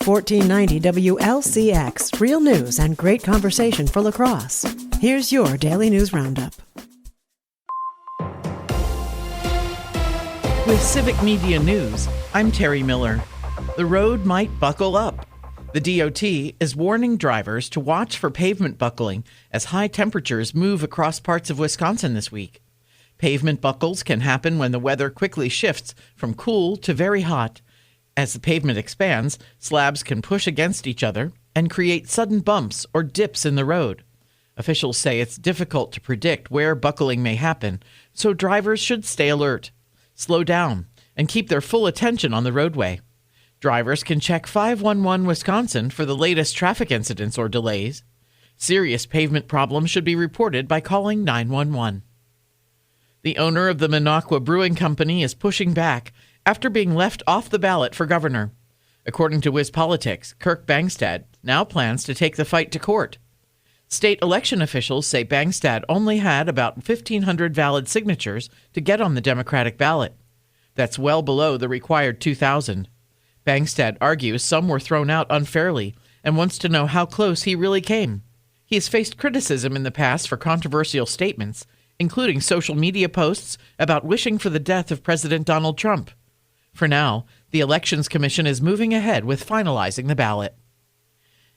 1490 WLCX, real news and great conversation for La Crosse. Here's your daily news roundup. With Civic Media News, I'm Terry Miller. The road might buckle up. The DOT is warning drivers to watch for pavement buckling as high temperatures move across parts of Wisconsin this week. Pavement buckles can happen when the weather quickly shifts from cool to very hot. As the pavement expands, slabs can push against each other and create sudden bumps or dips in the road. Officials say it's difficult to predict where buckling may happen, so drivers should stay alert, slow down, and keep their full attention on the roadway. Drivers can check 511 Wisconsin for the latest traffic incidents or delays. Serious pavement problems should be reported by calling 911. The owner of the Minocqua Brewing Company is pushing back after being left off the ballot for governor. According to WisPolitics, Kirk Bangstad now plans to take the fight to court. State election officials say Bangstad only had about 1,500 valid signatures to get on the Democratic ballot. That's well below the required 2,000. Bangstad argues some were thrown out unfairly and wants to know how close he really came. He has faced criticism in the past for controversial statements, including social media posts about wishing for the death of President Donald Trump. For now, the Elections Commission is moving ahead with finalizing the ballot.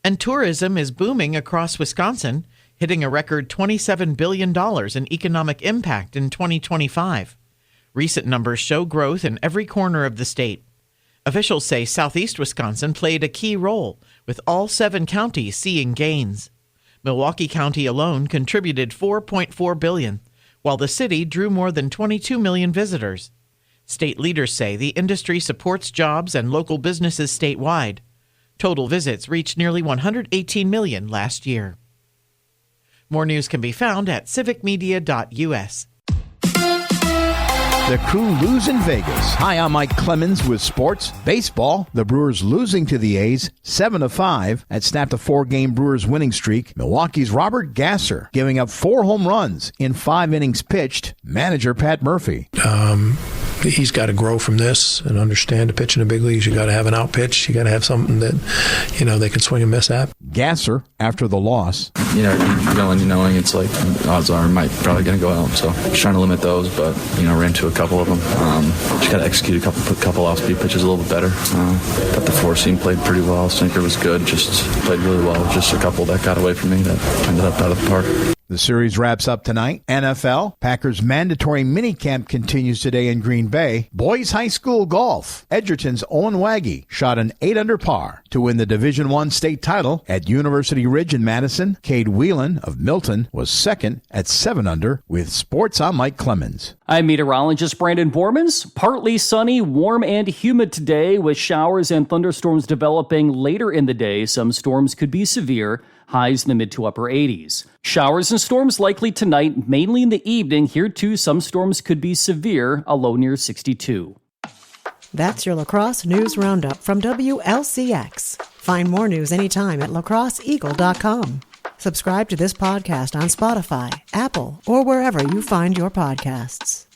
And tourism is booming across Wisconsin, hitting a record $27 billion in economic impact in 2025. Recent numbers show growth in every corner of the state. Officials say Southeast Wisconsin played a key role, with all 7 counties seeing gains. Milwaukee County alone contributed $4.4 billion, while the city drew more than 22 million visitors. State leaders say the industry supports jobs and local businesses statewide. Total visits reached nearly 118 million last year. More news can be found at civicmedia.us. The Crew lose in Vegas. Hi, I'm Mike Clemens with sports. Baseball, the Brewers losing to the A's 7-5. That snapped a 4-game Brewers winning streak. Milwaukee's Robert Gasser giving up 4 home runs in 5 innings pitched. Manager Pat Murphy. He's got to grow from this and understand to pitch in the big leagues. You got to have an out pitch. You got to have something that, they can swing and miss at. Gasser, after the loss. Knowing it's like odds are probably going to go out. So just trying to limit those, but, ran to a couple of them. Just got to execute a couple off-speed pitches a little bit better. Thought the 4-seam played pretty well. Sinker was good. Just played really well. Just a couple that got away from me that ended up out of the park. The series wraps up tonight. NFL, Packers' mandatory minicamp continues today in Green Bay. Boys High School golf. Edgerton's Owen Waggy shot an 8-under par to win the Division I state title at University Ridge in Madison. Cade Whelan of Milton was second at 7-under. With sports, I'm Mike Clemens. I'm meteorologist Brandon Bormans. Partly sunny, warm, and humid today with showers and thunderstorms developing later in the day. Some storms could be severe. Highs in the mid to upper 80s. Showers and storms likely tonight, mainly in the evening. Here too, some storms could be severe, a low near 62. That's your La Crosse News Roundup from WLCX. Find more news anytime at lacrosseeagle.com. Subscribe to this podcast on Spotify, Apple, or wherever you find your podcasts.